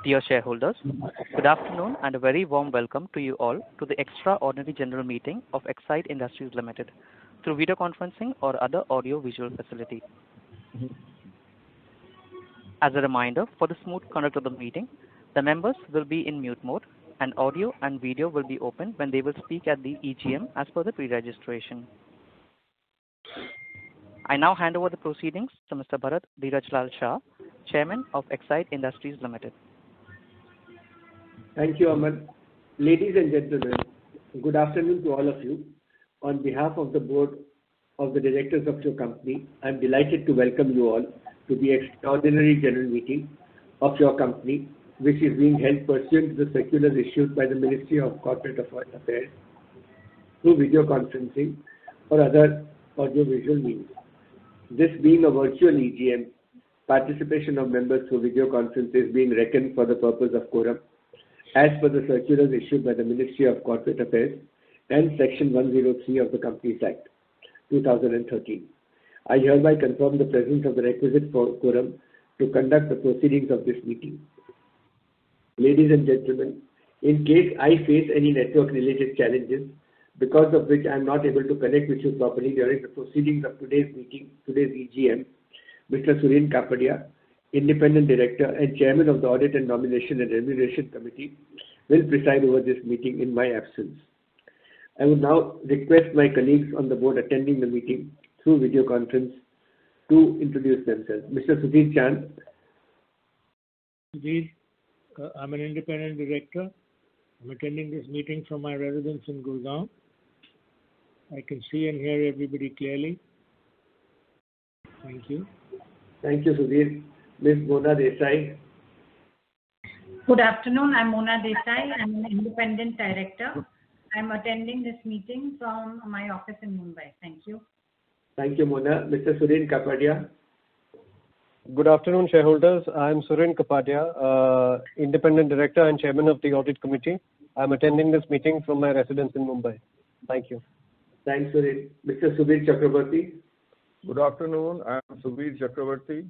Dear shareholders, good afternoon and a very warm welcome to you all to the extraordinary general meeting of Exide Industries Limited through video conferencing or other audio-visual facility. As a reminder, for the smooth conduct of the meeting, the members will be in mute mode and audio and video will be open when they will speak at the EGM as per the pre-registration. I now hand over the proceedings to Mr. Bharat Dheerajlal Shah, Chairman of Exide Industries Limited. Thank you, Aman. Ladies and gentlemen, good afternoon to all of you. On behalf of the board of the directors of your company, I am delighted to welcome you all to the extraordinary general meeting of your company, which is being held pursuant to the circulars issued by the Ministry of Corporate Affairs through video conferencing or other audio-visual means. This being a virtual EGM, participation of members through video conference is being reckoned for the purpose of quorum as per the circulars issued by the Ministry of Corporate Affairs and Section 103 of the Companies Act, 2013. I hereby confirm the presence of the requisite quorum to conduct the proceedings of this meeting. Ladies and gentlemen, in case I face any network-related challenges, because of which I am not able to connect with you properly during the proceedings of today's meeting, today's EGM, Mr. Suren Kapadia, Independent Director and Chairman of the Audit and Nomination and Remuneration Committee, will preside over this meeting in my absence. I would now request my colleagues on the board attending the meeting through video conference to introduce themselves. Mr. Sudhir Chand. Sudhir, I'm an Independent Director. I'm attending this meeting from my residence in Gurgaon. I can see and hear everybody clearly. Thank you. Thank you, Sudhir. Ms. Mona Desai. Good afternoon. I'm Mona Desai. I'm an Independent Director. I'm attending this meeting from my office in Mumbai. Thank you. Thank you, Mona. Mr. Suren Kapadia. Good afternoon, shareholders. I'm Suren Kapadia, Independent Director and Chairman of the Audit Committee. I'm attending this meeting from my residence in Mumbai. Thank you. Thanks, Suren. Mr. Subir Chakrabarti. Good afternoon. I'm Subir Chakrabarti.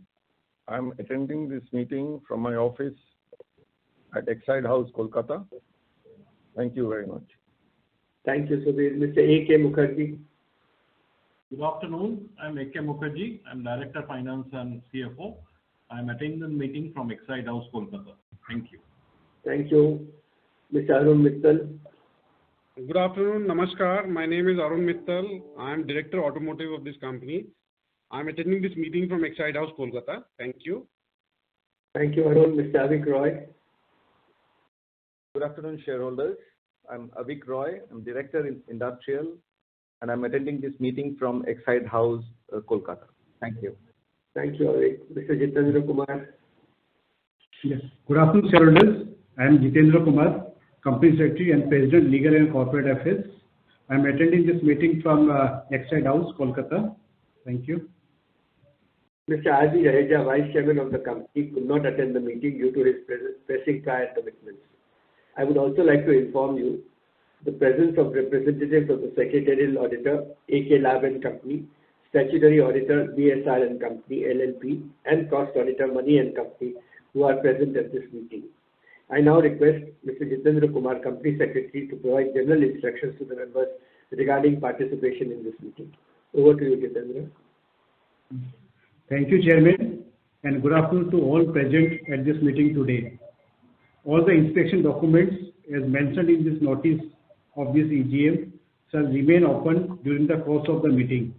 I'm attending this meeting from my office at Exide House, Kolkata. Thank you very much. Thank you, Subir. Mr. A.K. Mukherjee. Good afternoon. I'm A.K. Mukherjee. I'm Director Finance and CFO. I'm attending the meeting from Exide House, Kolkata. Thank you. Thank you. Mr. Arun Mittal. Good afternoon. Namaskar. My name is Arun Mittal. I am Director Automotive of this company. I am attending this meeting from Exide House, Kolkata. Thank you. Thank you, Arun. Mr. Avik Roy. Good afternoon, shareholders. I'm Avik Roy. I'm Director in Industrial, and I'm attending this meeting from Exide House, Kolkata. Thank you. Thank you, Avik. Mr. Jitendra Kumar. Yes. Good afternoon, shareholders. I am Jitendra Kumar, Company Secretary and President, Legal and Corporate Affairs. I am attending this meeting from Exide House, Kolkata. Thank you. Mr. R.B. Raheja, Vice Chairman of the company, could not attend the meeting due to his pressing prior commitments. I would also like to inform you the presence of representatives of the Secretarial Auditor, AK Lab and Company, Statutory Auditor, BSR and Company, LLP, and Cost Auditor, Money and Company, who are present at this meeting. I now request Mr. Jitendra Kumar, Company Secretary, to provide general instructions to the members regarding participation in this meeting. Over to you, Jitendra. Thank you, Chairman, and good afternoon to all present at this meeting today. All the inspection documents, as mentioned in this notice of this EGM, shall remain open during the course of the meeting.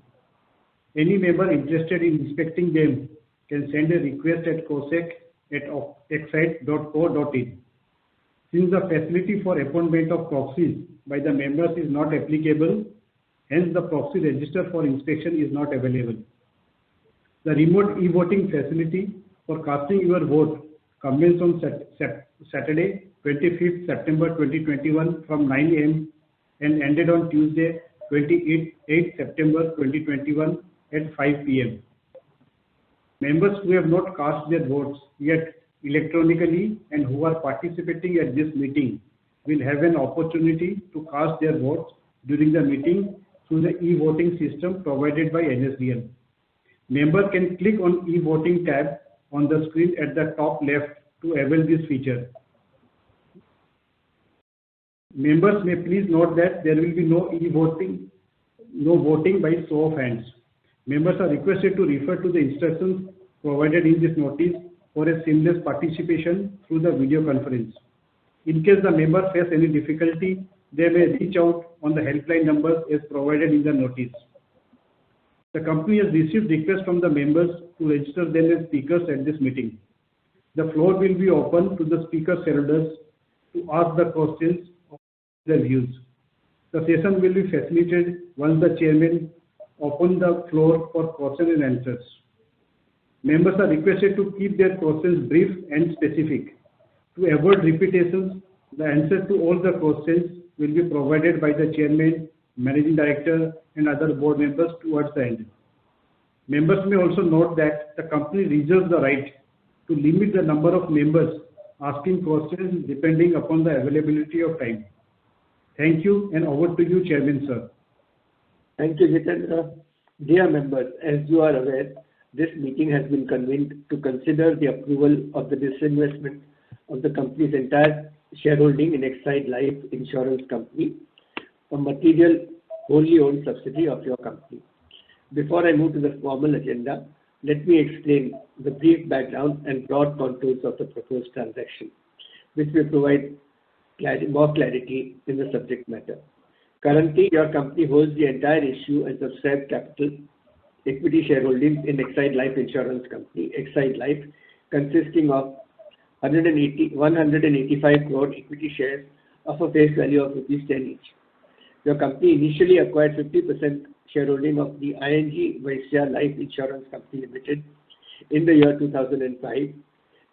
Any member interested in inspecting them can send a request at cosec@exide.co.in. Since the facility for appointment of proxies by the members is not applicable, hence the proxy register for inspection is not available. The remote e-voting facility for casting your vote commenced on Saturday, 25th September 2021 from 9 a.m. and ended on Tuesday, 28th September 2021 at 5 p.m. Members who have not cast their votes yet electronically and who are participating at this meeting will have an opportunity to cast their votes during the meeting through the e-voting system provided by NSDL. Member can click on e-voting tab on the screen at the top left to avail this feature. Members may please note that there will be no voting by show of hands. Members are requested to refer to the instructions provided in this notice for a seamless participation through the video conference. In case the member face any difficulty, they may reach out on the helpline numbers as provided in the notice. The company has received requests from the members to register them as speakers at this meeting. The floor will be open to the speaker shareholders to ask the questions of their views. The session will be facilitated once the chairman opens the floor for questions and answers. Members are requested to keep their questions brief and specific. To avoid repetitions, the answer to all the questions will be provided by the chairman, managing director, and other board members towards the end. Members may also note that the company reserves the right to limit the number of members asking questions depending upon the availability of time. Thank you, and over to you, Chairman, sir. Thank you, Jitendra. Dear members, as you are aware, this meeting has been convened to consider the approval of the disinvestment of the company's entire shareholding in Exide Life Insurance Company, a material wholly owned subsidiary of your company. Before I move to the formal agenda, let me explain the brief background and broad contours of the proposed transaction, which will provide more clarity in the subject matter. Currently, your company holds the entire issue and subscribed capital equity shareholdings in Exide Life Insurance Company, Exide Life, consisting of 185 crore equity shares of a face value of Rs 10 each. Your company initially acquired 50% shareholding of the ING Vysya Life Insurance Company Limited in the year 2005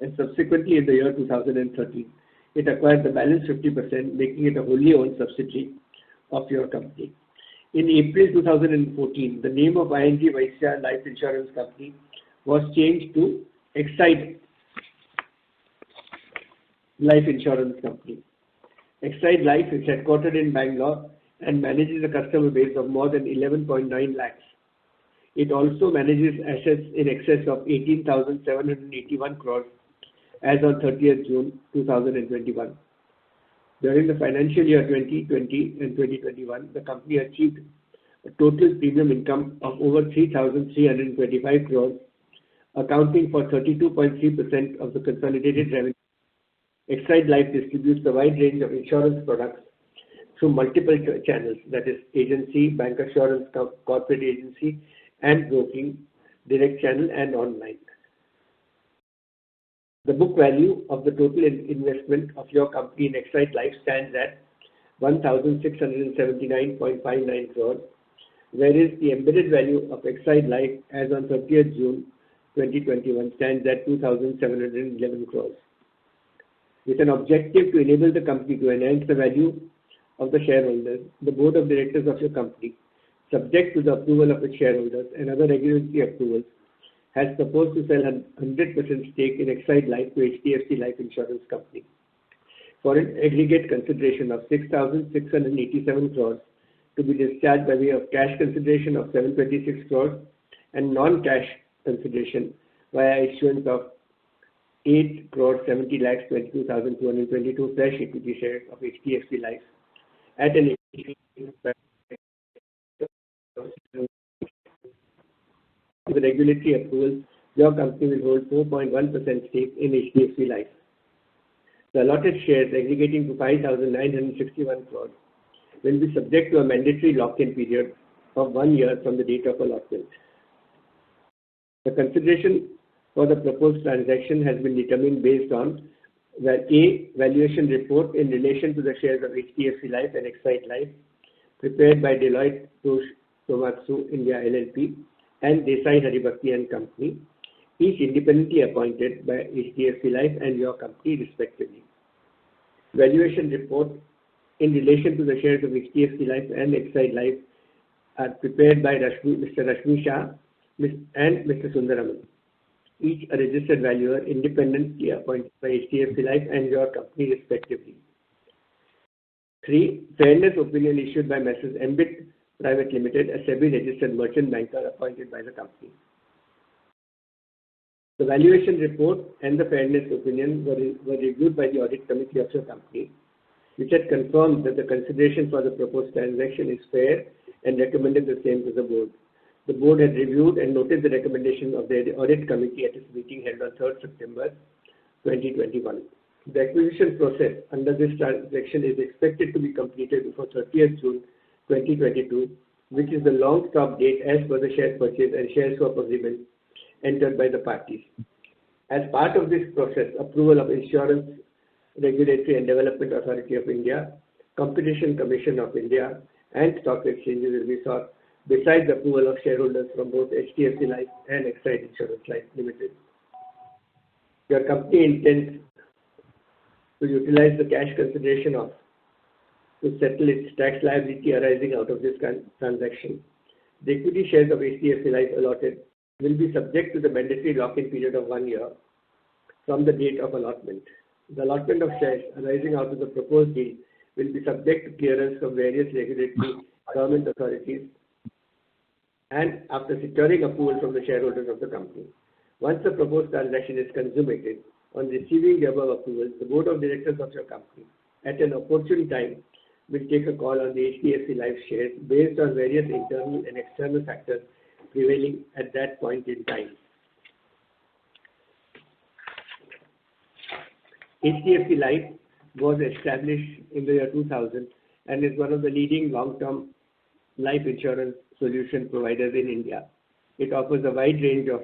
and subsequently in the year 2013. It acquired the balance 50%, making it a wholly owned subsidiary of your company. In April 2014, the name of ING Vysya Life Insurance Company was changed to Exide Life Insurance Company. Exide Life is headquartered in Bangalore and manages a customer base of more than 11.9 lakhs. It also manages assets in excess of 18,781 crores as on 30th June 2021. During the financial year 2020 and 2021, the company achieved a total premium income of over 3,325 crores, accounting for 32.3% of the consolidated revenue. Exide Life distributes a wide range of insurance products through multiple channels, that is agency, bancassurance, corporate agency, and broking, direct channel, and online. The book value of the total investment of your company in Exide Life stands at 1,679.59 crores, whereas the embedded value of Exide Life as on 30th June 2021 stands at 2,711 crores. With an objective to enable the company to enhance the value of the shareholders, the board of directors of your company, subject to the approval of its shareholders and other regulatory approvals, has proposed to sell 100% stake in Exide Life to HDFC Life Insurance Company for an aggregate consideration of 6,687 crores to be discharged by way of cash consideration of 726 crores and non-cash consideration via issuance of 8 crore 70 lakhs 22,222 fresh equity shares of HDFC Life at an the regulatory approvals, your company will hold 4.1% stake in HDFC Life. The allotted shares aggregating to 5,961 crores will be subject to a mandatory lock-in period of 1 year from the date of allotment. The consideration for the proposed transaction has been determined based on the A valuation report in relation to the shares of HDFC Life and Exide Life prepared by Deloitte Touche Tohmatsu India LLP and Desai Haribhakti and Company, each independently appointed by HDFC Life and your company respectively. Valuation report in relation to the shares of HDFC Life and Exide Life are prepared by Mr. Rashmi Shah and Mr. Sundaraman, each a registered valuer independently appointed by HDFC Life and your company respectively. 3. Fairness opinion issued by Messrs. Embit Private Limited, a SEBI registered merchant banker appointed by the company. The valuation report and the fairness opinion were reviewed by the audit committee of your company, which had confirmed that the consideration for the proposed transaction is fair and recommended the same to the board. The board had reviewed and noted the recommendation of the audit committee at its meeting held on 3rd September 2021. The acquisition process under this transaction is expected to be completed before 30th June 2022, which is the long stop date as per the share purchase and share swap agreement entered by the parties. As part of this process, approval of Insurance Regulatory and Development Authority of India, Competition Commission of India, and stock exchanges will be sought, besides the approval of shareholders from both HDFC Life and Exide Insurance Life Limited. Your company intends to utilize the cash consideration to settle its tax liability arising out of this transaction. The equity shares of HDFC Life allotted will be subject to the mandatory lock-in period of 1 year from the date of allotment. The allotment of shares arising out of the proposed deal will be subject to clearance from various regulatory government authorities and after securing approval from the shareholders of the company. Once the proposed transaction is consummated, on receiving the above approvals, the board of directors of your company, at an opportune time, will take a call on the HDFC Life shares based on various internal and external factors prevailing at that point in time. HDFC Life was established in the year 2000 and is one of the leading long-term life insurance solution providers in India. It offers a wide range of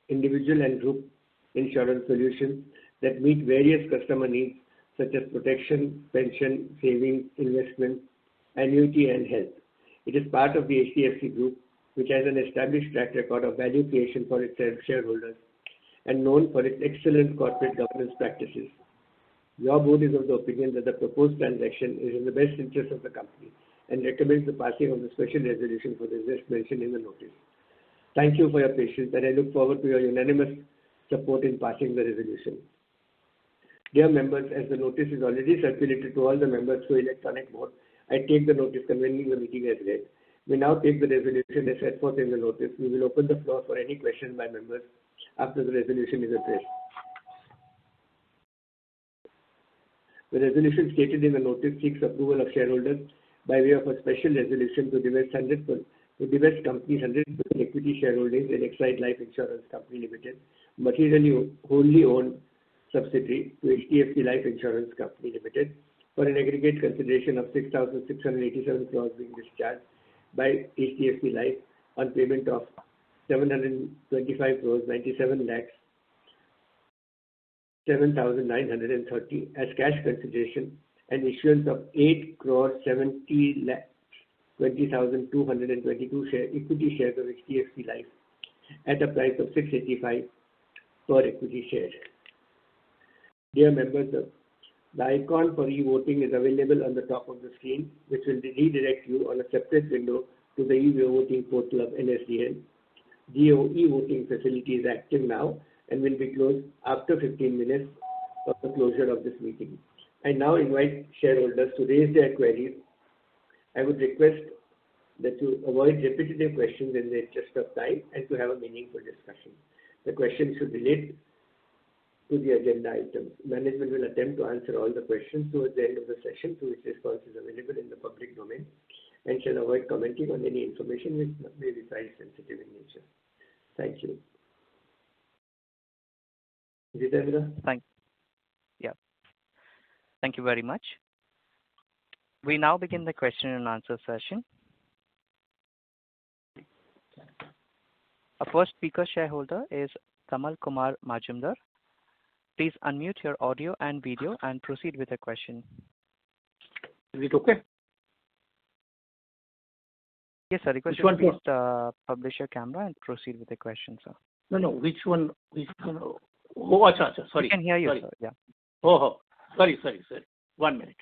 individual and group insurance solutions that meet various customer needs such as protection, pension, savings, investment, annuity, and health. It is part of the HDFC Group, which has an established track record of value creation for its shareholders and known for its excellent corporate governance practices. Your board is of the opinion that the proposed transaction is in the best interest of the company and recommends the passing of the special resolution for the reasons mentioned in the notice. Thank you for your patience, and I look forward to your unanimous support in passing the resolution. Dear members, as the notice is already circulated to all the members through electronic mode, I take the notice convening the meeting as read. We now take the resolution as set forth in the notice. We will open the floor for any questions by members after the resolution is addressed. The resolution stated in the notice seeks approval of shareholders by way of a special resolution to divest company's 100% equity shareholdings in Exide Life Insurance Company Limited, materially wholly owned subsidiary to HDFC Life Insurance Company Limited, for an aggregate consideration of 6,687 crores being discharged by HDFC Life on payment of 725 crores 97 lakhs 7,930 as cash consideration and issuance of 8 crores 70 lakhs 20,222 equity shares of HDFC Life at a price of 685 per equity share. Dear members, the icon for e-voting is available on the top of the screen, which will redirect you on a separate window to the e-voting portal of NSDL. The e-voting facility is active now and will be closed after 15 minutes of the closure of this meeting. I now invite shareholders to raise their queries. I would request that you avoid repetitive questions in the interest of time and to have a meaningful discussion. The questions should relate to the agenda items. Management will attempt to answer all the questions towards the end of the session, to which response is available in the public domain, and shall avoid commenting on any information which may be price sensitive in nature. Thank you. Jitendra? Thank you very much. We now begin the question and answer session. Our first speaker shareholder is Tamal Kumar Majumdar. Please unmute your audio and video and proceed with the question. Is it okay? Yes, sir. Request you to please publish your camera and proceed with the question, sir. No. Which one? Oh, sorry. We can hear you, sorry. sir. Yeah. Oh, sorry. 1 minute.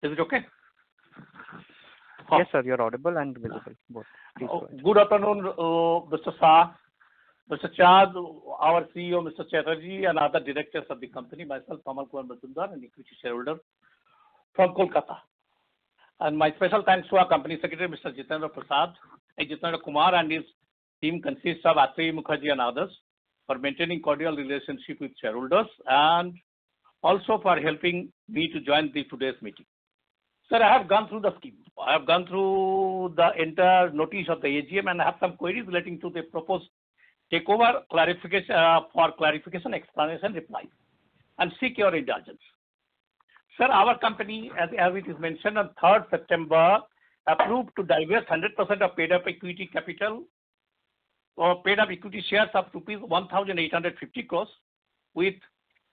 Is it okay? Yes, sir. You're audible and visible. Both. Please go ahead. Good afternoon, Mr. Shah, Mr. Chad, our CEO, Mr. Chatterjee, and other directors of the company, myself, Tamal Kumar Majumdar, an equity shareholder from Kolkata. And my special thanks to our company secretary, Mr. Jitendra Kumar, and his team consists of Atri Mukherjee and others for maintaining cordial relationship with shareholders and also for helping me to join today's meeting. Sir, I have gone through the scheme. I have gone through the entire notice of the AGM and I have some queries relating to the proposed takeover clarification, explanation, reply, and seek your indulgence. Sir, our company, as it is mentioned on 3rd September, approved to divest 100% of paid-up equity capital or paid-up equity shares of rupees 1,850 crores with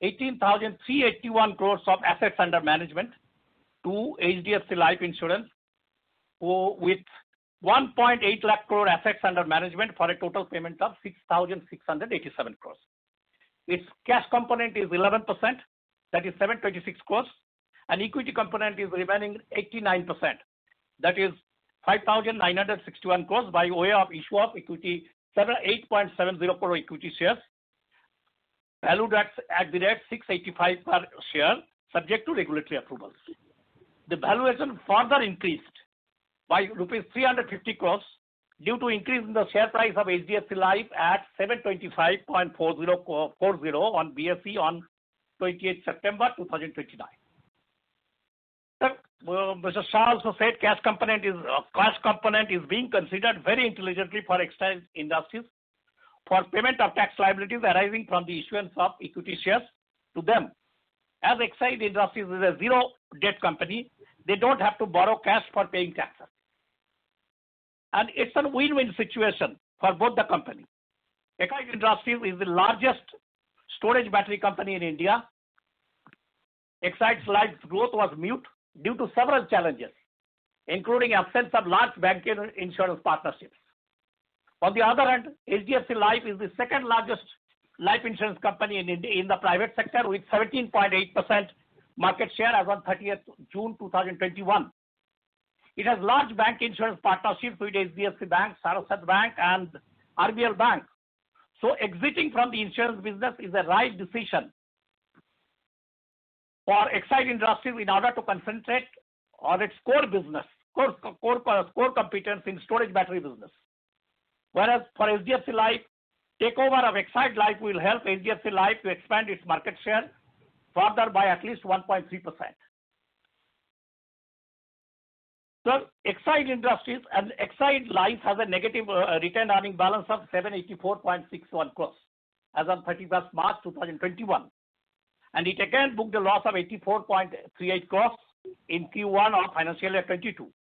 18,381 crores of assets under management to HDFC Life Insurance with 1.8 lakh crore assets under management for a total payment of 6,687 crores. Its cash component is 11%, that is 726 crores, and equity component is remaining 89%, that is 5,961 crores by way of issue of equity 8.70 crore equity shares, valued at the rate 685 per share, subject to regulatory approvals. The valuation further increased by rupees 350 crores due to increase in the share price of HDFC Life at 725.40 on BSE on 28 September 2029. Mr. Shah also said cash component is being considered very intelligently for Exide Industries for payment of tax liabilities arising from the issuance of equity shares to them. As Exide Industries is a zero debt company, they don't have to borrow cash for paying taxes. And it's a win-win situation for both the company. Exide Industries is the largest storage battery company in India. Exide Life's growth was mute due to several challenges, including absence of large bank insurance partnerships. On the other hand, HDFC Life is the second largest life insurance company in the private sector with 17.8% market share as on 30th June 2021. It has large bank insurance partnerships with HDFC Bank, Saraswat Bank, and RBL Bank. So exiting from the insurance business is a right decision for Exide Industries in order to concentrate on its core business, core competence in storage battery business. Whereas for HDFC Life, takeover of Exide Life will help HDFC Life to expand its market share further by at least 1.3%. So Exide Industries and Exide Life has a negative retained earning balance of 784.61 crores as on 31st March 2021. And it again booked a loss of 84.38 crores in Q1 of financial year 22.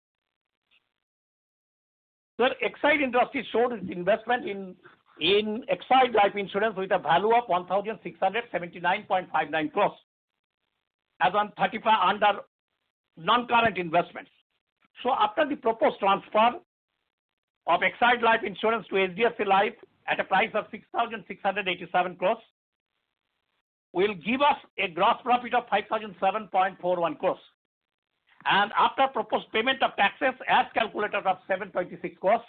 So Exide Industries showed its investment in Exide Life Insurance with a value of 1,679.59 crores as on 35 under non-current investments. So after the proposed transfer of Exide Life Insurance to HDFC Life at a price of 6,687 crores, will give us a gross profit of 5,007.41 crores. And after proposed payment of taxes as calculated of 726 crores,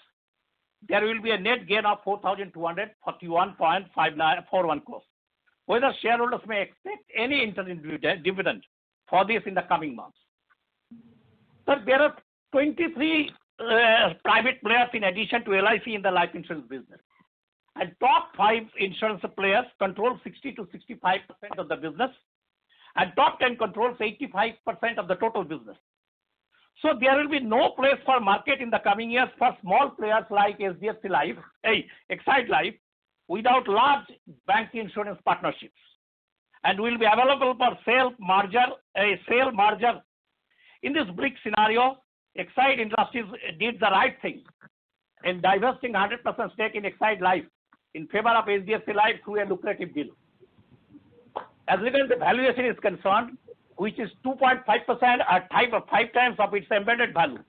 there will be a net gain of 4,241.5941 crores. Whether shareholders may expect any interim dividend for this in the coming months. So there are 23 private players in addition to LIC in the life insurance business. And top 5 insurance players control 60 to 65% of the business, and top 10 controls 85% of the total business. So there will be no place for market in the coming years for small players like HDFC Life, Exide Life, without large bank insurance partnerships, and will be available for sale merger. In this bleak scenario, Exide Industries did the right thing in divesting 100% stake in Exide Life in favor of HDFC Life through a lucrative deal. As regards the valuation is concerned, which is 2.5% at 5 times of its embedded value.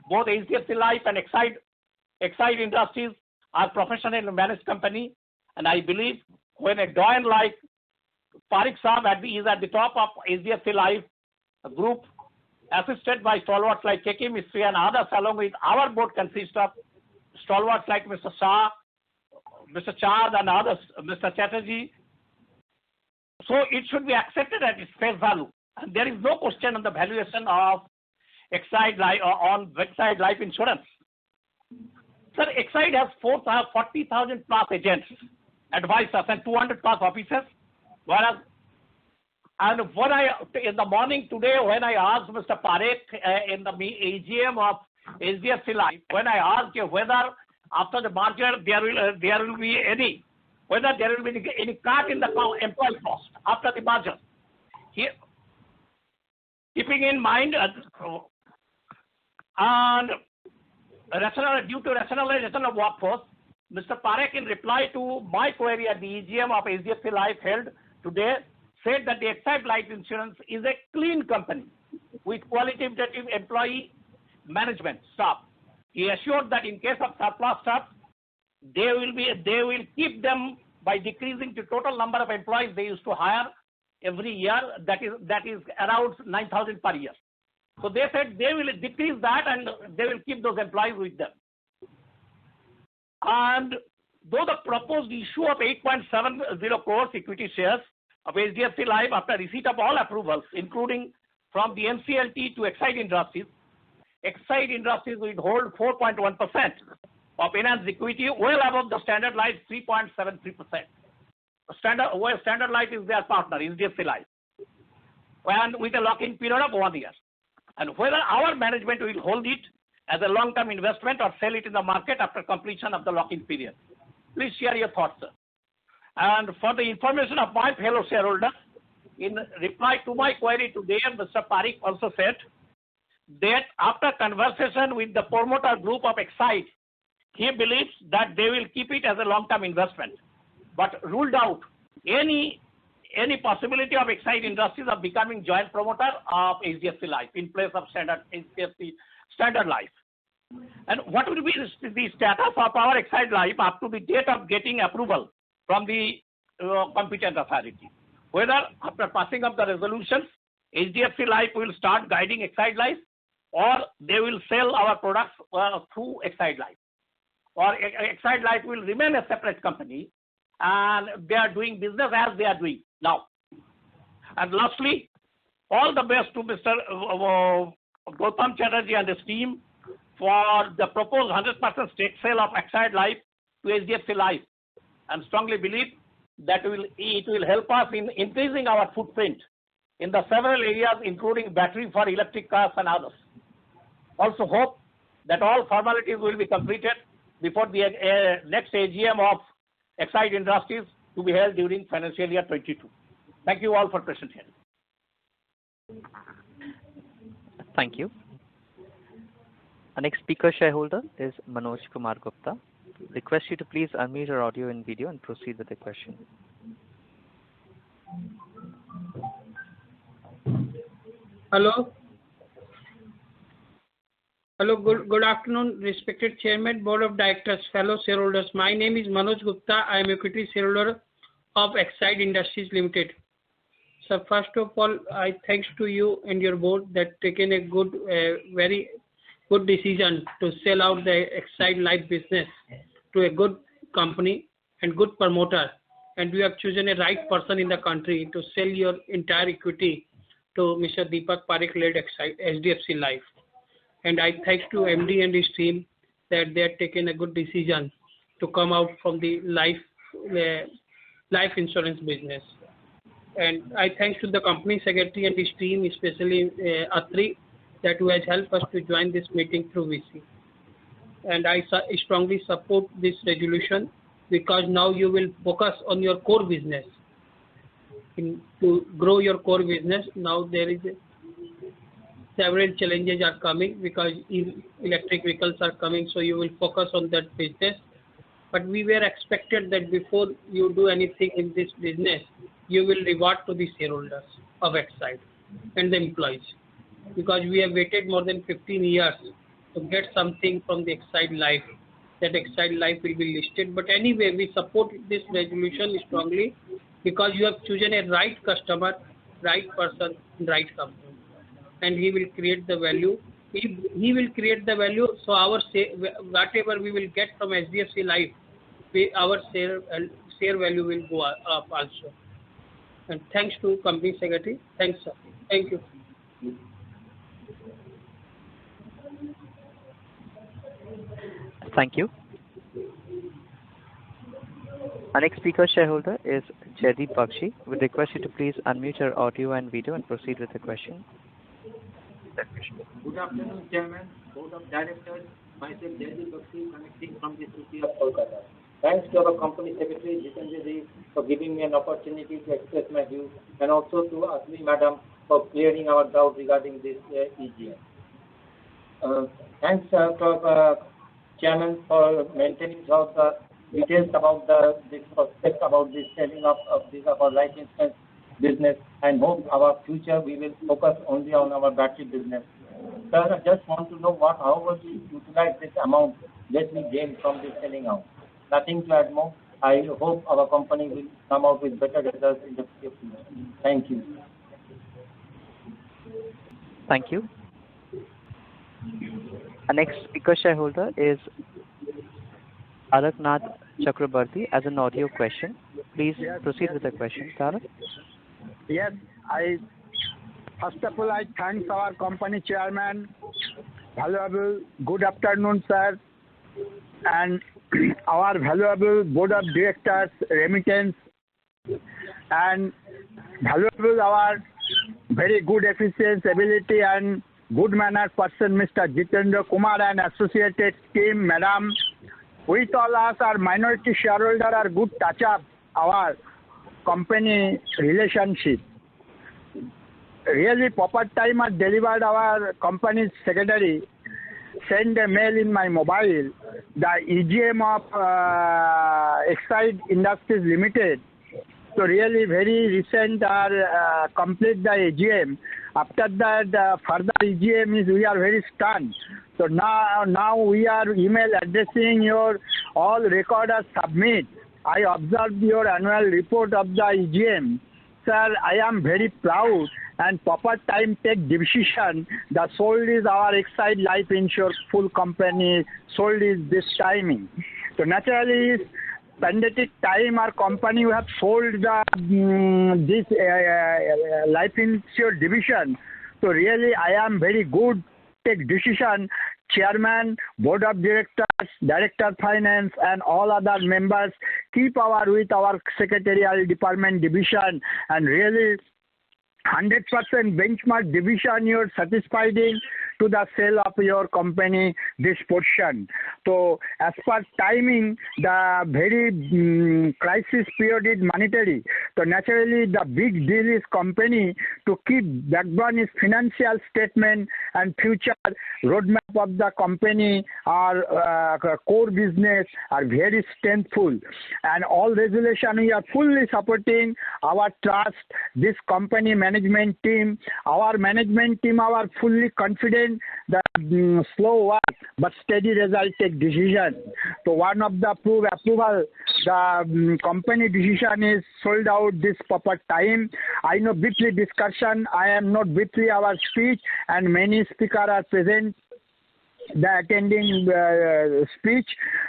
Both HDFC Life and Exide Industries are professional managed company, and I believe when a doyen like Parik Saab is at the top of HDFC Life group, assisted by stalwarts like KK Mistry and others, along with our board consists of stalwarts like Mr. Shah, Mr. Chad and others, Mr. Chatterjee. So it should be accepted at its face value. And there is no question on the valuation of Exide Life Insurance. Sir, Exide has 40,000 plus agents advisors and 200 plus officers. Whereas, and when in the morning today, when I asked Mr. Parekh in the AGM of HDFC Life, when I asked whether after the merger there will be any cut in the employee cost after the merger, keeping in mind and due to rationalization of workforce, Mr. Parekh, in reply to my query at the EGM of HDFC Life held today, said that the Exide Life Insurance is a clean company with qualitative employee management staff. He assured that in case of surplus staff, they will keep them by decreasing the total number of employees they used to hire every year. That is around 9,000 per year. So they said they will decrease that and they will keep those employees with them. And though the proposed issue of 8.70 crores equity shares of HDFC Life after receipt of all approvals, including from the NCLT to Exide Industries will hold 4.1% of enhanced equity, well above the Standard Life 3.73%. Standard Life is their partner, HDFC Life, and with a lock-in period of 1 year. And whether our management will hold it as a long-term investment or sell it in the market after completion of the lock-in period. Please share your thoughts, sir. And for the information of my fellow shareholders, in reply to my query today, Mr. Parekh also said that after conversation with the promoter group of Exide, he believes that they will keep it as a long-term investment, but ruled out any possibility of Exide Industries of becoming joint promoter of HDFC Life in place of HDFC Standard Life. And what will be the status of our Exide Life up to the date of getting approval from the competent authority? Whether after passing of the resolutions, HDFC Life will start guiding Exide Life, or they will sell our products through Exide Life, or Exide Life will remain a separate company and they are doing business as they are doing now. And lastly, all the best to Mr. Gautam Chatterjee and his team for the proposed 100% stake sale of Exide Life to HDFC Life, and strongly believe that it will help us in increasing our footprint in the several areas, including battery for electric cars and others. Also hope that all formalities will be completed before the next AGM of Exide Industries to be held during financial year 22. Thank you all for present here. Thank you. Our next speaker shareholder is Manoj Kumar Gupta. Request you to please unmute your audio and video and proceed with the question. Hello. Hello, good afternoon, respected Chairman, Board of Directors, fellow shareholders. My name is Manoj Gupta. I am equity shareholder of Exide Industries Limited. So first of all, I thanks to you and your board that taken a very good decision to sell out the Exide Life business to a good company and good promoter. And we have chosen a right person in the country to sell your entire equity to Mr. Deepak Parekh led HDFC Life. And I thanks to MD and his team that they have taken a good decision to come out from the life insurance business. And I thanks to the company secretary and his team, especially Atri, that who has helped us to join this meeting through VC. And I strongly support this resolution because now you will focus on your core business. To grow your core business, now there is several challenges are coming because electric vehicles are coming, so you will focus on that business. But we were expected that before you do anything in this business, you will reward to the shareholders of Exide and the employees, because we have waited more than 15 years to get something from the Exide Life, that Exide Life will be listed. But anyway, we support this resolution strongly because you have chosen a right customer, right person, right company. And he will create the value. He will create the value. So our whatever we will get from HDFC Life, our share value will go up also. And thanks to company secretary. Thanks, sir. Thank you. Thank you. Our next speaker shareholder is Jaideep Bakshi. We request you to please unmute your audio and video and proceed with the question. Good afternoon, Chairman, Board of Directors. Myself, Jaideep Bakshi, connecting from the city of Kolkata. Thanks to our Company Secretary, Jitanjali, for giving me an opportunity to express my views, and also to Asmi Madam for clearing our doubt regarding this EGM. Thanks to Chairman for maintaining all the details about this prospect about the selling of our life insurance business, and hope our future we will focus only on our battery business. Sir, I just want to know how will we utilize this amount that we gain from the selling out. Nothing to add more. I hope our company will come out with better results in the future. Thank you. Thank you. Our next speaker shareholder is Taraknath Chakrabarti as an audio question. Please proceed with the question, Tarak. Yes, first of all, I thank our company chairman, valuable, good afternoon, sir, and our valuable board of directors, remittance, and valuable our very good efficiency, ability, and good manner person, Mr. Jitendra Kumar and associated team, madam. With all us, our minority shareholder are good touch up our company relationship. Really proper time are delivered our company secretary, send a mail in my mobile, the EGM of Exide Industries Limited. So really very recent are complete the EGM. After that further EGM is we are very stunned. So now we are email addressing your all record are submit. I observed your annual report of the EGM. Sir, I am very proud and proper time take decision. The sold is our Exide Life Insurance full company, sold is this timing. So naturally, pandemic time our company we have sold the this life insurance division. So really I am very good take decision. Chairman, board of directors, director finance, and all other members keep with our secretarial department division, and really 100% benchmark division you're satisfied to the sale of your company this portion. So as per timing, the very crisis period is monetary. So naturally the big deal is company to keep backbone is financial statement and future roadmap of the company. Our core business are very strengthful, and all resolution we are fully supporting our trust, this company management team. Our management team are fully confident that slow work but steady result take decision. So one of the approval, the company decision is sold out this proper time. I know briefly discussion, I am not briefly our speech, and many speakers are present the attending speech.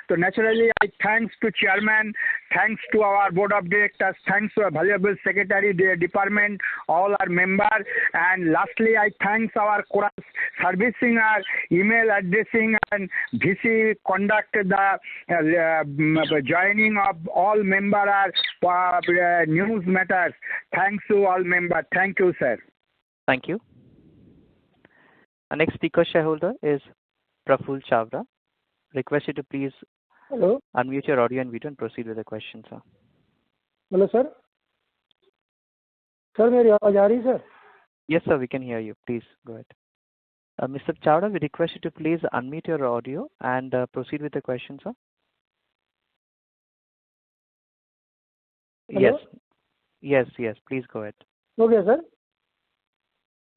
So naturally I thanks to chairman, thanks to our board of directors, thanks to our valuable secretary department, all our members, and lastly I thanks our chorus servicing our email addressing and VC conduct the joining of all members news matters. Thanks to all members. Thank you, sir. Thank you. Our next speaker shareholder is Praful Chavra. Request you to please unmute your audio and video and proceed with the question, sir. Hello, sir. Sir, मेरी आवाज आ रही है, sir? Yes, sir, we can hear you. Please go ahead. Mr. Chavra, we request you to please unmute your audio and proceed with the question, sir. Hello? Yes, please go ahead. Okay, sir.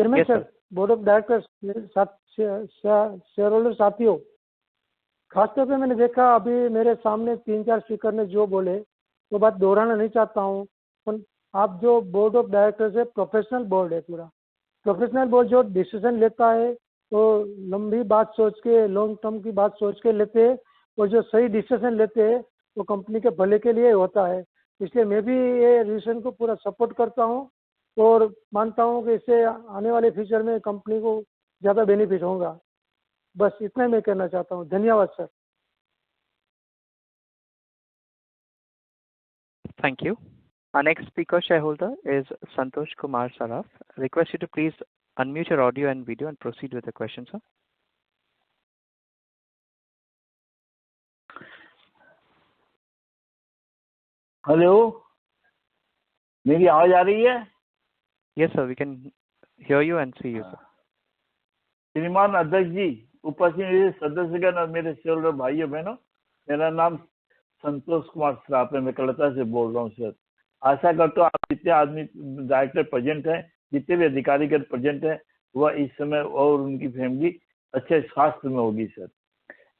Chairman, Yes, sir. sir. Board of directors मेरे साथ share holder साथियों, खासतौर पे मैंने देखा अभी मेरे सामने 3-4 स्पीकर ने जो बोले वो बात दोहराना नहीं चाहता हूँ। आप जो बोर्ड ऑफ डायरेक्टर्स है प्रोफेशनल बोर्ड है, पूरा प्रोफेशनल बोर्ड जो डिसीजन लेता है वो लंबी बात सोच के लॉन्ग टर्म की बात सोच के लेते हैं, और जो सही डिसीजन लेते हैं वो कंपनी के भले के लिए होता है। इसलिए मैं भी ये डिसीजन को पूरा सपोर्ट करता हूँ और मानता हूँ कि इससे आने वाले फ्यूचर में कंपनी को ज़्यादा बेनिफिट होगा। बस इतना मैं कहना चाहता हूँ। धन्यवाद sir. Thank you. Our next speaker shareholder is Santosh Kumar Saraf. Request you to please unmute your audio and video and proceed with the question, sir. Hello, मेरी आवाज आ रही है? Yes, sir. We can hear you and see you, sir. श्रीमान अध्यक्ष जी, उपस्थित मेरे सदस्यगण और मेरे शेयरहोल्डर भाइयों बहनों, मेरा नाम संतोष कुमार श्राप है। मैं कलकत्ता से बोल रहा हूँ सर। आशा करता हूँ आप जितने आदमी डायरेक्टर प्रेजेंट हैं, जितने भी अधिकारीगण प्रेजेंट हैं, वह इस समय और उनकी फैमिली अच्छे स्वास्थ्य में होगी सर।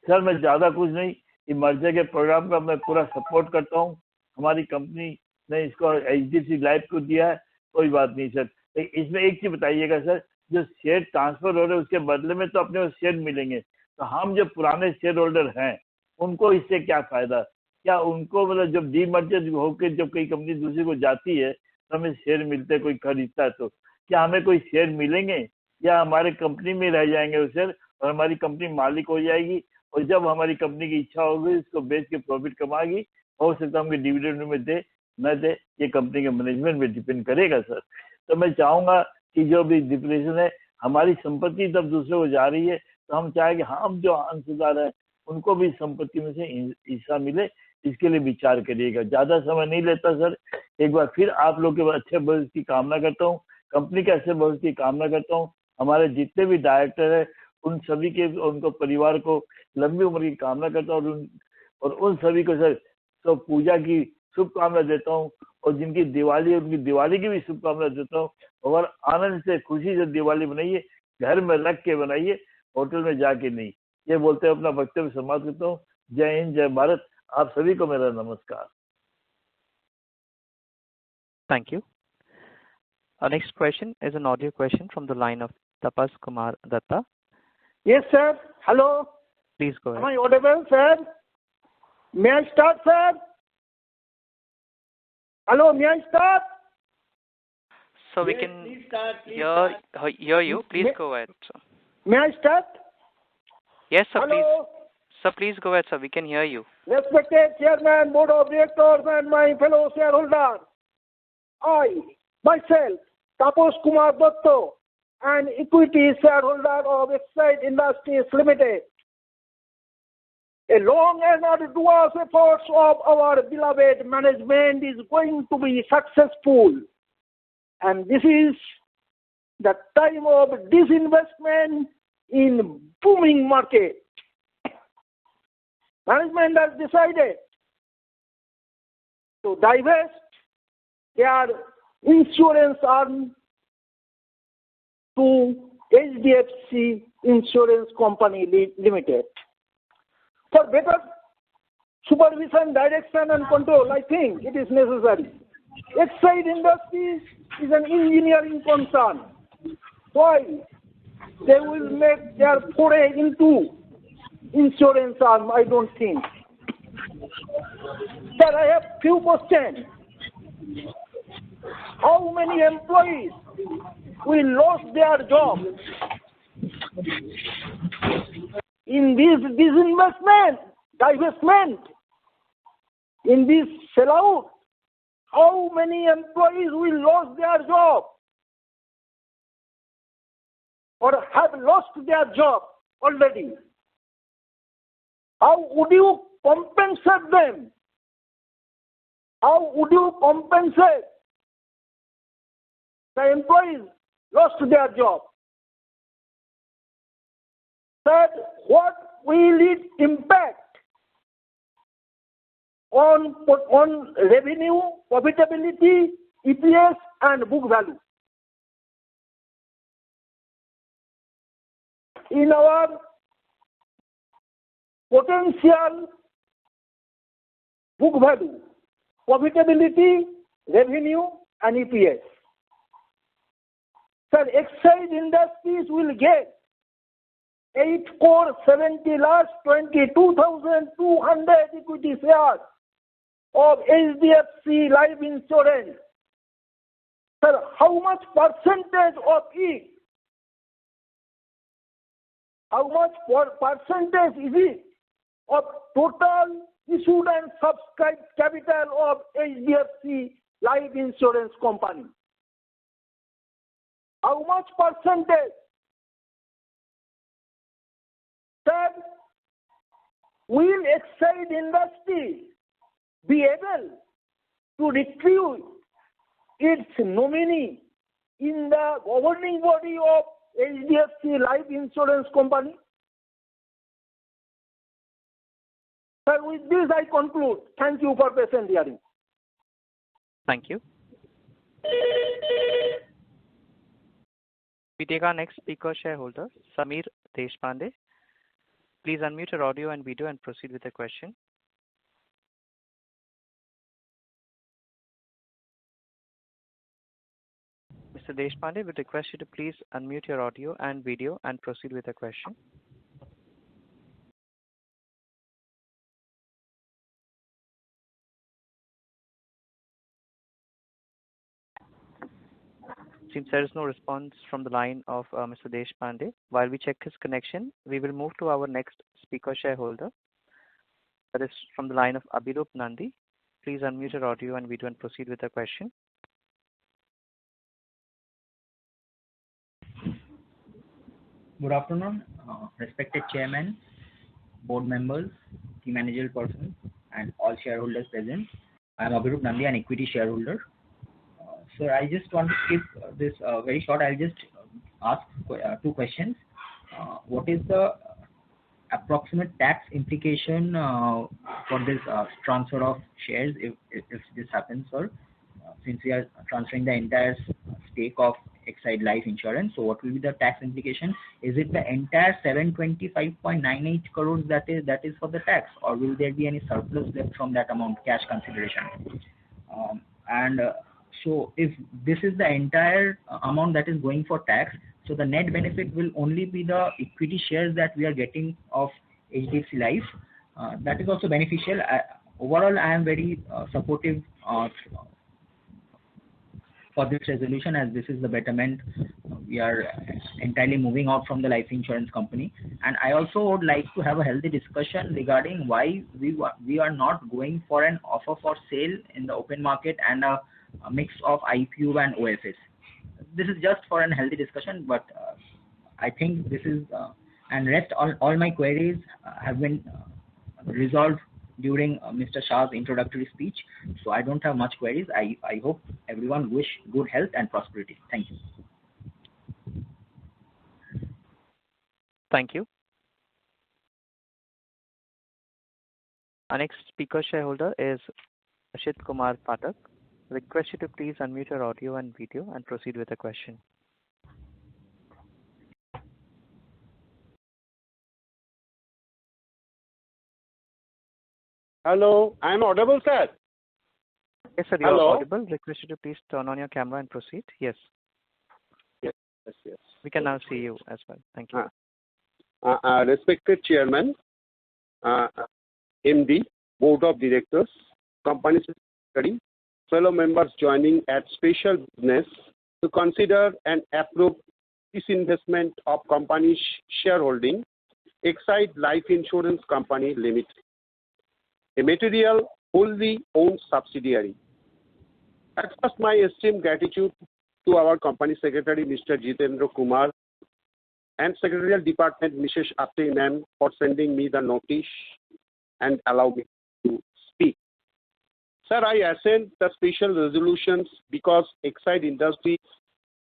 सर मैं ज़्यादा कुछ नहीं, ये मर्जर के प्रोग्राम का मैं पूरा सपोर्ट करता हूँ। हमारी कंपनी ने इसको HDFC लाइफ को दिया है, कोई बात नहीं सर। इसमें एक चीज़ बताइएगा सर, जो शेयर ट्रांसफर हो रहे हैं उसके बदले में तो अपने को शेयर मिलेंगे, तो हम जो पुराने शेयर होल्डर हैं उनको इससे क्या फायदा? क्या उनको मतलब जब डीमर्जर होकर जब कोई कंपनी दूसरी को जाती है तो हमें शेयर मिलते हैं, कोई खरीदता है तो क्या हमें कोई शेयर मिलेंगे या हमारे कंपनी में रह जाएंगे वो शेयर और हमारी कंपनी मालिक हो जाएगी? और जब हमारी कंपनी की इच्छा होगी इसको बेच के प्रॉफिट कमाएगी, हो सकता है हमको डिविडेंड में दे न दे, ये कंपनी के मैनेजमेंट में डिपेंड करेगा सर। तो मैं चाहूँगा कि जो भी डिप्रेशन है, हमारी संपत्ति तब दूसरे को जा रही है तो हम चाहेंगे हम जो अंशदार हैं उनको भी संपत्ति में से हिस्सा मिले, इसके लिए विचार करिएगा। ज़्यादा समय नहीं लेता सर। एक बार फिर आप लोग के अच्छे भविष्य की कामना करता हूँ, कंपनी के अच्छे भविष्य की कामना करता हूँ। हमारे जितने भी डायरेक्टर हैं उन सभी के उनको परिवार को लंबी उम्र की कामना करता हूँ और उन सभी को सर तो पूजा की शुभकामना देता हूँ और जिनकी दिवाली है उनकी दिवाली की भी शुभकामना देता हूँ। और आनंद से खुशी से दिवाली बनाइए, घर में रख के बनाइए, होटल में जाके नहीं। ये बोलते हुए अपना वक्तव्य समाप्त करता हूँ। जय हिंद, जय भारत। आप सभी को मेरा नमस्कार। Thank you. Our next question is an audio question from the line of Tapas Kumar Datta. Yes, sir. Hello. Please go ahead. Am I audible, sir? May I start, sir? Hello, may I start? So we can hear you. Please go ahead, sir. May I start? Yes, sir. Hello. Please. Sir, please go ahead, sir. We can hear you. Respected Chairman, Board of Directors, and my fellow shareholders, I, myself, Tapas Kumar Datta, an equity shareholder of Exide Industries Limited, a long and arduous efforts of our beloved management is going to be successful. And this is the time of disinvestment in booming market. Management has decided to divest their insurance arm to HDFC Insurance Company Limited. For better supervision, direction and control, I think it is necessary. Exide Industries is an engineering concern. Why? They will make their foray into insurance arm, I don't think. Sir, I have few questions. How many employees will lose their job in this disinvestment, divestment, in this sellout? How many employees will lose their job or have lost their job already? How would you compensate them? How would you compensate the employees lost their job? Third, what will it impact on revenue, profitability, EPS and book value? In our potential book value, profitability, revenue and EPS. Sir, Exide Industries will get 8,70,22,200 equity shares of HDFC Life Insurance. Sir, how much percentage of it? How much percentage is it of total issued and subscribed capital of HDFC Life Insurance Company? How much percentage? Third, will Exide Industries be able to recruit its nominee in the governing body of HDFC Life Insurance Company? Sir, with this I conclude. Thank you for patient hearing. Thank you. We take our next speaker shareholder, Samir Deshpande. Please unmute your audio and video and proceed with the question. Mr. Deshpande, we request you to please unmute your audio and video and proceed with the question. Since there is no response from the line of Mr. Deshpande, while we check his connection, we will move to our next speaker shareholder. That is from the line of Abhirup Nandi. Please unmute your audio and video and proceed with the question. Good afternoon, respected chairman, board members, key managerial persons, and all shareholders present. I am Abhirup Nandi, an equity shareholder. Sir, I just want to keep this very short. I'll just ask two questions. What is the approximate tax implication for this transfer of shares if this happens, sir? Since we are transferring the entire stake of Exide Life Insurance, so what will be the tax implication? Is it the entire 725.98 crores that is for the tax, or will there be any surplus left from that amount, cash consideration? So if this is the entire amount that is going for tax, so the net benefit will only be the equity shares that we are getting of HDFC Life. That is also beneficial. Overall, I am very supportive for this resolution, as this is the betterment. We are entirely moving out from the life insurance company. And I also would like to have a healthy discussion regarding why we are not going for an offer for sale in the open market and a mix of IPO and OFS. This is just for a healthy discussion, but I think this is, and rest all my queries have been resolved during Mr. Shah's introductory speech. So I don't have much queries. I hope everyone wish good health and prosperity. Thank you. Thank you. Our next speaker shareholder is Ashit Kumar Pathak. Request you to please unmute your audio and video and proceed with the question. Hello, I am audible, sir? Yes, sir, you are audible. Request you to please turn on your camera and proceed. Yes. Yes. We can now see you as well. Thank you. Respected Chairman, MD, Board of Directors, Company Secretary, fellow members joining at special business to consider and approve disinvestment of company's shareholding, Exide Life Insurance Company Limited, a material wholly owned subsidiary. At first, my esteemed gratitude to our Company Secretary, Mr. Jitendra Kumar, and Secretarial Department, Mrs. Apte Ma'am, for sending me the notice and allow me to speak. Sir, I assent the special resolutions because Exide Industries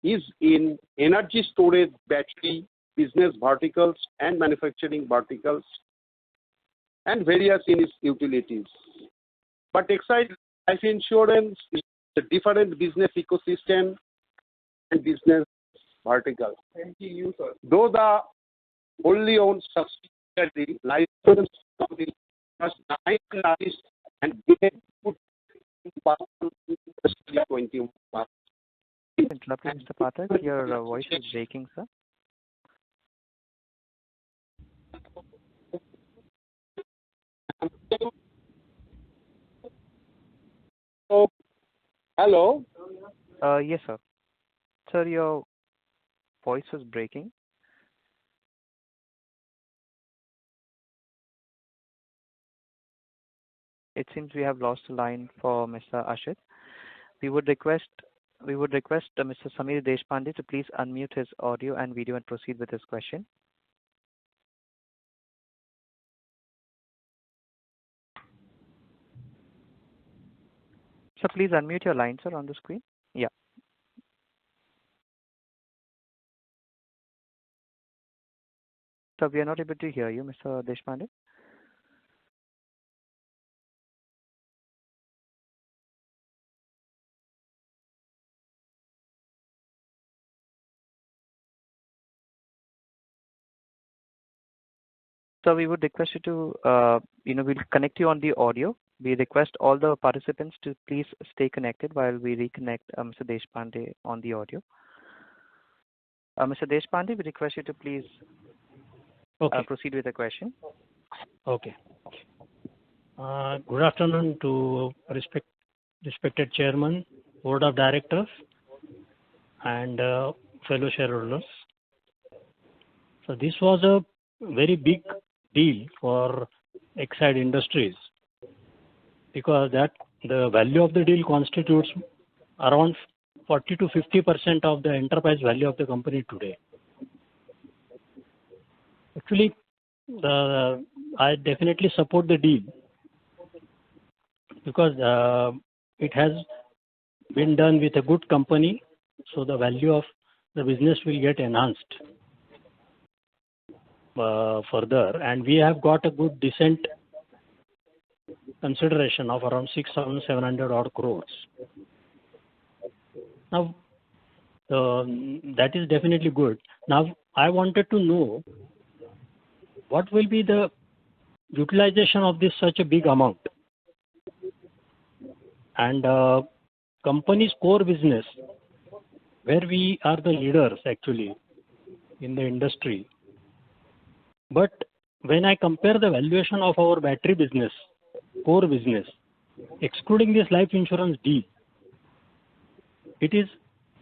is in energy storage, battery, business verticals and manufacturing verticals and various in its utilities. But Exide Life Insurance is a different business ecosystem and business vertical. Thank you, sir. Though the wholly owned subsidiary life insurance company has 9 artists and good 21. Interrupting Mr. Pathak, your voice is breaking, sir. Hello? Yes, sir. Sir, your voice was breaking. it seems we have lost the line for Mr. Ashit. We would request Mr. Samir Deshpande to please unmute his audio and video and proceed with his question. So please unmute your line, sir, on the screen. Yeah. So we are not able to hear you, Mr. Deshpande. So we would request you to, we'll connect you on the audio. We request all the participants to please stay connected while we reconnect Mr. Deshpande on the audio. Mr. Deshpande, we request you to please proceed with the question. Okay. Good afternoon to respected Chairman, Board of Directors, and fellow shareholders. So this was a very big deal for Exide Industries because that the value of the deal constitutes around 40 to 50% of the enterprise value of the company today. Actually, I definitely support the deal because it has been done with a good company, so the value of the business will get enhanced further, and we have got a good decent consideration of around 6,700 odd crores. Now, that is definitely good. Now, I wanted to know what will be the utilization of this such a big amount, and company's core business, where we are the leaders actually in the industry. But when I compare the valuation of our battery business, core business, excluding this life insurance deal, it is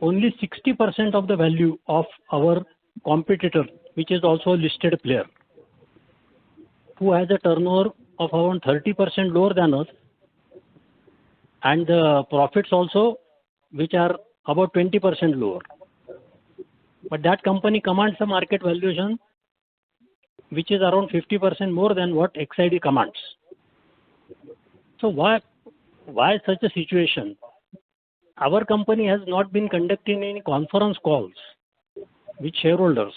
only 60% of the value of our competitor, which is also a listed player, who has a turnover of around 30% lower than us, and the profits also, which are about 20% lower. But that company commands a market valuation which is around 50% more than what Exide commands. So why such a situation? Our company has not been conducting any conference calls with shareholders,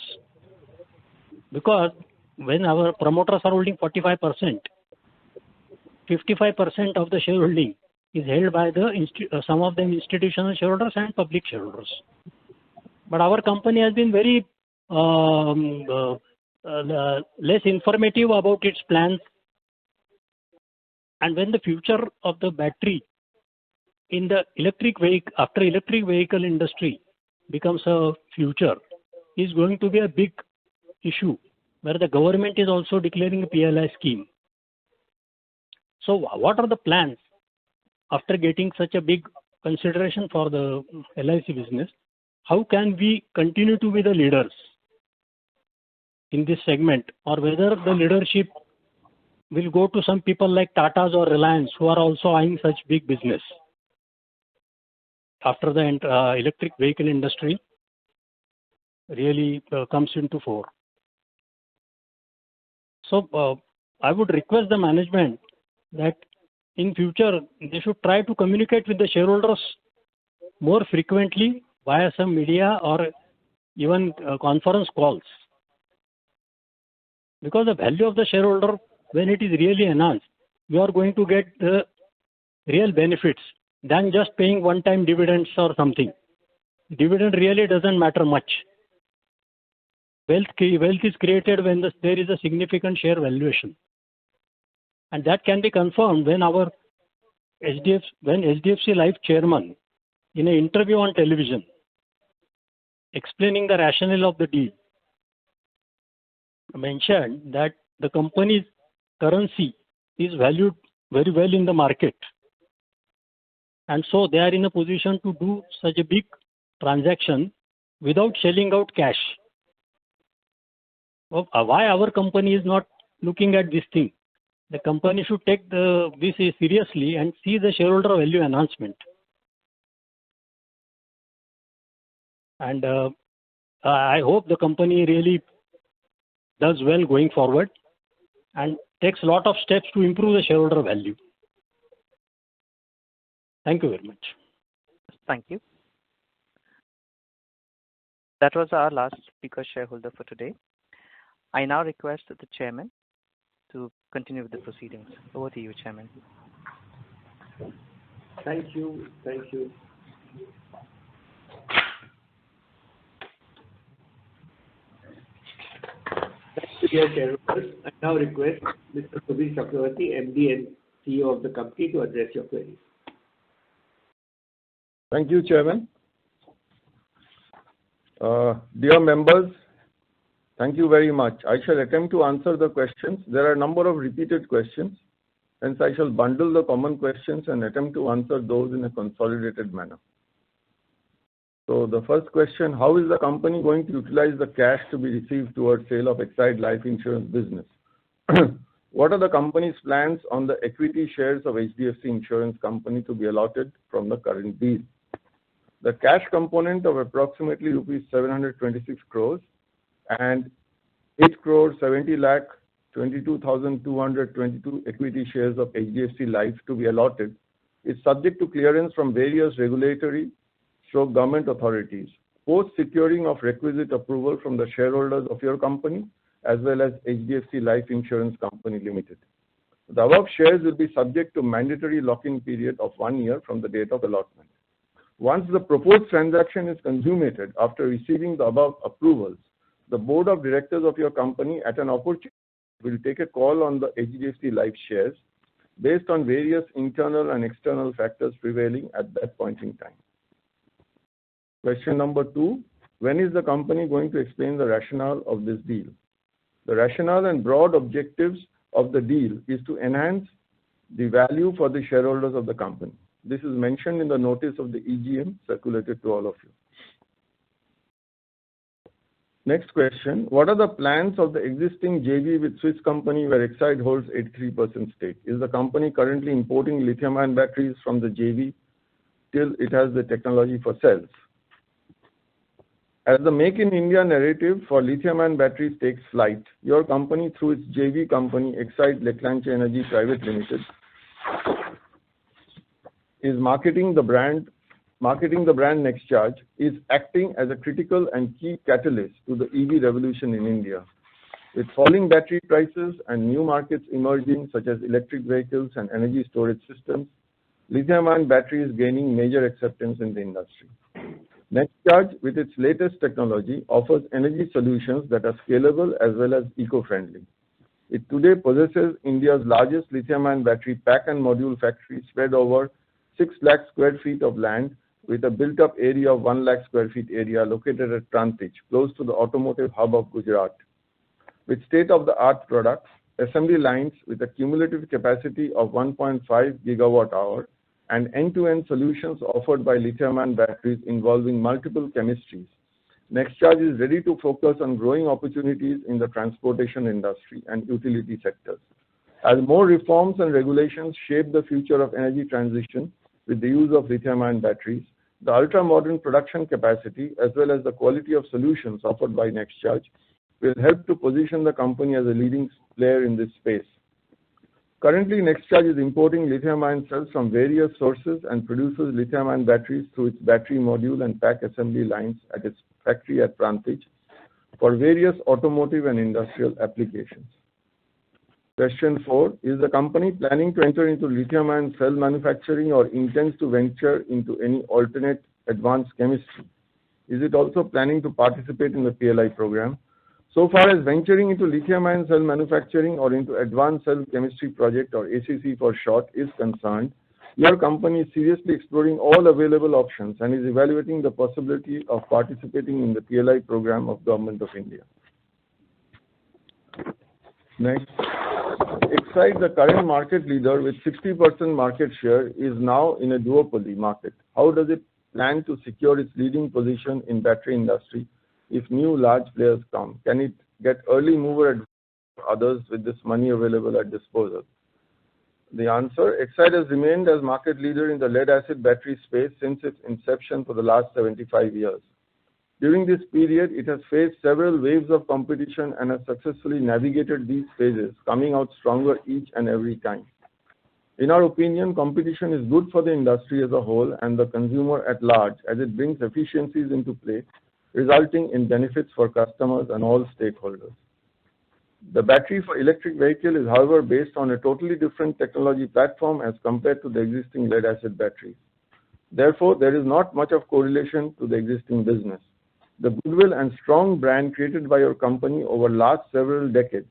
because when our promoters are holding 45%, 55% of the shareholding is held by some of them institutional shareholders and public shareholders. But our company has been very less informative about its plans, and when the future of the battery in the electric vehicle industry becomes a future, is going to be a big issue where the government is also declaring a PLI scheme. So what are the plans after getting such a big consideration for the LIC business? How can we continue to be the leaders in this segment, or whether the leadership will go to some people like Tata's or Reliance, who are also eyeing such big business after the electric vehicle industry really comes into fore. So I would request the management that in future they should try to communicate with the shareholders more frequently via some media or even conference calls, because the value of the shareholder, when it is really enhanced, you are going to get the real benefits than just paying one-time dividends or something. Dividend really doesn't matter much. Wealth is created when there is a significant share valuation, and that can be confirmed when our HDFC Life chairman, in an interview on television, explaining the rationale of the deal, mentioned that the company's currency is valued very well in the market, and so they are in a position to do such a big transaction without shelling out cash. Why our company is not looking at this thing? the company should take this seriously and see the shareholder value enhancement. And I hope the company really does well going forward and takes a lot of steps to improve the shareholder value. Thank you very much. Thank you. That was our last speaker shareholder for today. I now request the chairman to continue with the proceedings. Over to you, Chairman. Thank you. Thank you. Dear shareholders, I now request Mr. Suvir Chakravarti, MD and CEO of the company, to address your queries. Thank you, Chairman. Dear members, thank you very much. I shall attempt to answer the questions. There are a number of repeated questions, hence I shall bundle the common questions and attempt to answer those in a consolidated manner. So the first question, how is the company going to utilize the cash to be received towards sale of Exide Life Insurance business? What are the company's plans on the equity shares of HDFC Insurance Company to be allotted from the current deal? The cash component of approximately rupees 726 crores and 8 crore 70 lakh 22,222 equity shares of HDFC Life to be allotted is subject to clearance from various regulatory government authorities, post securing of requisite approval from the shareholders of your company as well as HDFC Life Insurance Company Limited. The above shares will be subject to mandatory lock-in period of 1 year from the date of allotment. Once the proposed transaction is consummated after receiving the above approvals, the board of directors of your company at an opportunity will take a call on the HDFC Life shares based on various internal and external factors prevailing at that point in time. Question number 2, when is the company going to explain the rationale of this deal? The rationale and broad objectives of the deal is to enhance the value for the shareholders of the company. This is mentioned in the notice of the EGM circulated to all of you. Next question, what are the plans of the existing JV with Swiss company where Exide holds 83% stake? Is the company currently importing lithium-ion batteries from the JV till it has the technology for cells? As the Make in India narrative for lithium-ion batteries takes flight, your company through its JV company Exide Leclanche Energy Private Limited is marketing the brand NextCharge, is acting as a critical and key catalyst to the EV revolution in India. With falling battery prices and new markets emerging such as electric vehicles and energy storage systems, lithium-ion battery is gaining major acceptance in the industry. NextCharge, with its latest technology, offers energy solutions that are scalable as well as eco-friendly. It today possesses India's largest lithium-ion battery pack and module factory spread over 6 lakh square feet of land with a built-up area of 1 lakh square feet area located at Prantij, close to the automotive hub of Gujarat. With state-of-the-art products, assembly lines with a cumulative capacity of 1.5 gigawatt hour, and end-to-end solutions offered by lithium-ion batteries involving multiple chemistries, NextCharge is ready to focus on growing opportunities in the transportation industry and utility sectors. As more reforms and regulations shape the future of energy transition with the use of lithium-ion batteries, the ultra-modern production capacity as well as the quality of solutions offered by NextCharge will help to position the company as a leading player in this space. Currently, NextCharge is importing lithium-ion cells from various sources and produces lithium-ion batteries through its battery module and pack assembly lines at its factory at Prantij for various automotive and industrial applications. Question 4, is the company planning to enter into lithium-ion cell manufacturing or intends to venture into any alternate advanced chemistry? Is it also planning to participate in the PLI program? So far as venturing into lithium-ion cell manufacturing or into Advanced Cell Chemistry Project or ACC for short is concerned, your company is seriously exploring all available options and is evaluating the possibility of participating in the PLI program of Government of India. Next, Exide, the current market leader with 60% market share, is now in a duopoly market. How does it plan to secure its leading position in battery industry if new large players come? Can it get early mover advantage for others with this money available at disposal? The answer, Exide has remained as market leader in the lead-acid battery space since its inception for the last 75 years. During this period, it has faced several waves of competition and has successfully navigated these phases, coming out stronger each and every time. In our opinion, competition is good for the industry as a whole and the consumer at large, as it brings efficiencies into play, resulting in benefits for customers and all stakeholders. The battery for electric vehicle is, however, based on a totally different technology platform as compared to the existing lead-acid batteries. Therefore, there is not much of correlation to the existing business. The goodwill and strong brand created by your company over last several decades,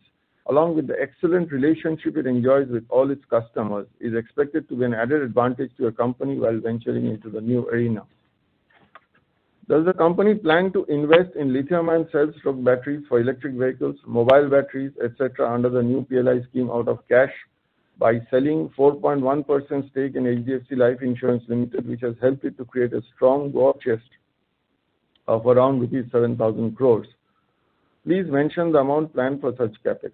along with the excellent relationship it enjoys with all its customers, is expected to be an added advantage to your company while venturing into the new arena. Does the company plan to invest in lithium-ion cell-stroke batteries for electric vehicles, mobile batteries, etc. under the new PLI scheme out of cash by selling 4.1% stake in HDFC Life Insurance Limited, which has helped it to create a strong war chest of around rupees 7,000 crores? Please mention the amount planned for such capex.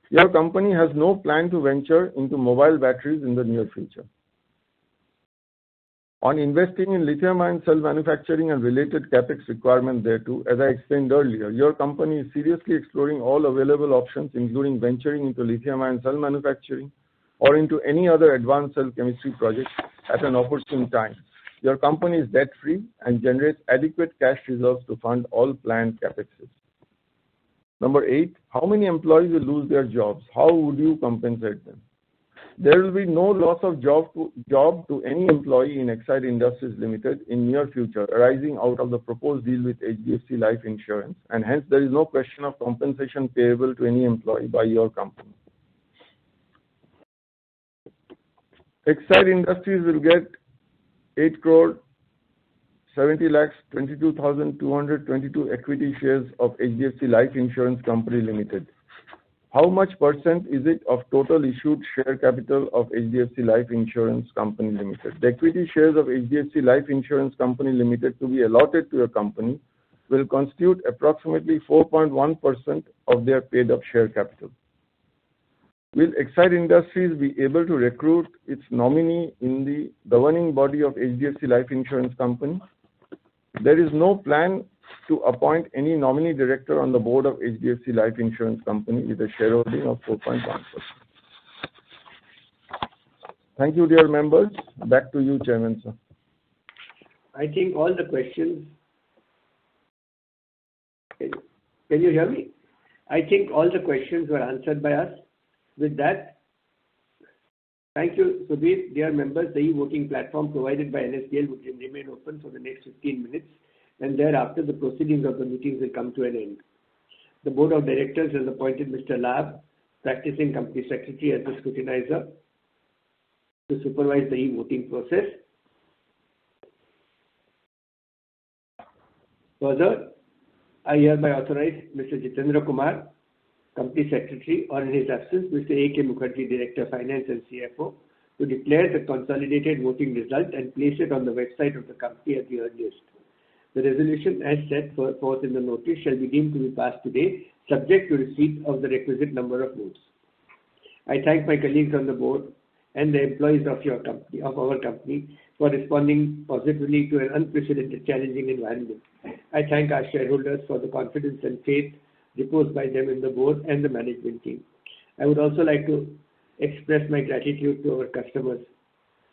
Your company has no plan to venture into mobile batteries in the near future. On investing in lithium-ion cell manufacturing and related capex requirement thereto, as I explained earlier, your company is seriously exploring all available options, including venturing into lithium-ion cell manufacturing or into any other advanced cell chemistry project at an opportune time. Your company is debt-free and generates adequate cash reserves to fund all planned capexes. Number 8, how many employees will lose their jobs? How would you compensate them? There will be no loss of job to any employee in Exide Industries Limited in near future arising out of the proposed deal with HDFC Life Insurance, and hence there is no question of compensation payable to any employee by your company. Exide Industries will get 8 crore 70 lakhs 22,222 equity shares of HDFC Life Insurance Company Limited. How much percent is it of total issued share capital of HDFC Life Insurance Company Limited? The equity shares of HDFC Life Insurance Company Limited to be allotted to your company will constitute approximately 4.1% of their paid up share capital. Will Exide Industries be able to recruit its nominee in the governing body of HDFC Life Insurance Company? There is no plan to appoint any nominee director on the board of HDFC Life Insurance Company with a shareholding of 4.1%. Thank you, dear members. Back to you, Chairman, sir. I think all the questions. Can you hear me? I think all the questions were answered by us. With that, thank you, Subir. Dear members, the e-voting platform provided by NSDL would remain open for the next 15 minutes, and thereafter the proceedings of the meetings will come to an end. The Board of Directors has appointed Mr. Lab, practicing Company Secretary, as the scrutinizer to supervise the e-voting process. Further, I hereby authorize Mr. Jitendra Kumar, Company Secretary, or in his absence, Mr. A.K. Mukherjee, Director Finance and CFO, to declare the consolidated voting result and place it on the website of the company at the earliest. The resolution as set forth in the notice shall be deemed to be passed today, subject to receipt of the requisite number of votes. I thank my colleagues on the board and the employees of our company for responding positively to an unprecedented challenging environment. I thank our shareholders for the confidence and faith reposed by them in the board and the management team. I would also like to express my gratitude to our customers,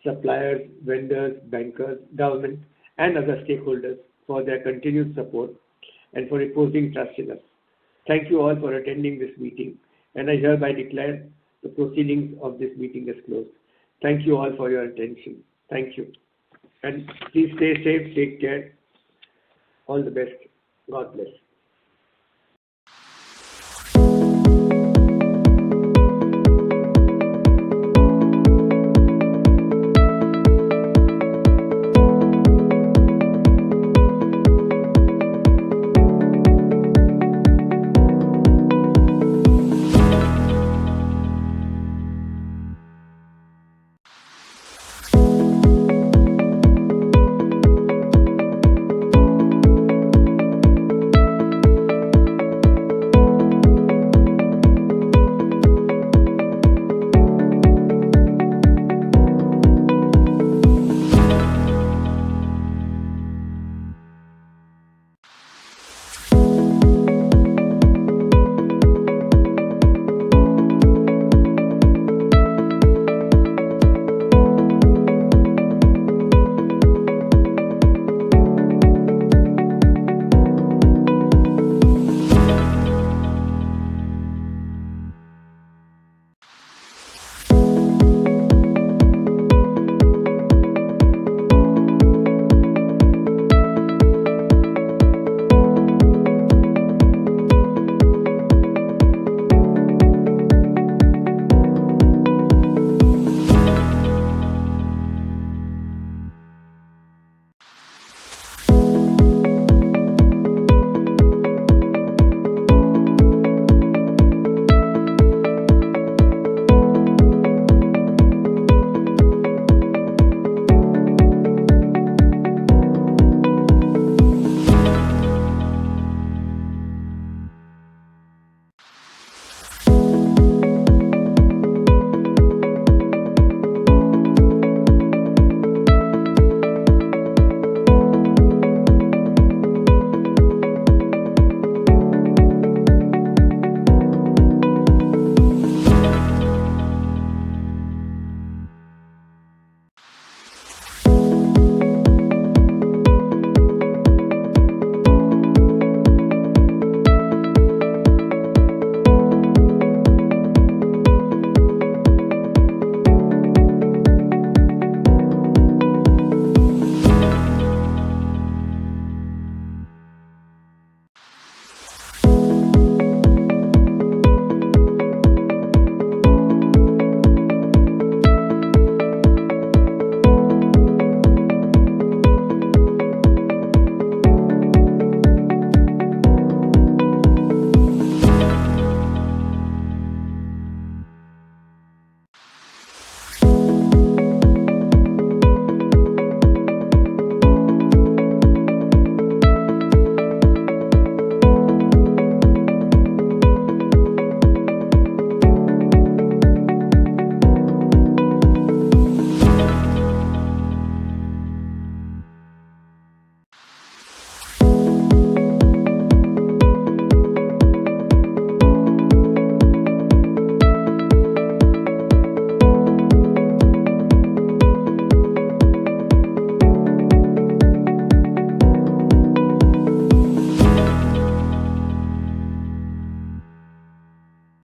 suppliers, vendors, bankers, government, and other stakeholders for their continued support and for reposing trust in us. Thank you all for attending this meeting, and I hereby declare the proceedings of this meeting as closed. Thank you all for your attention. Thank you. And please stay safe, take care. All the best. God bless.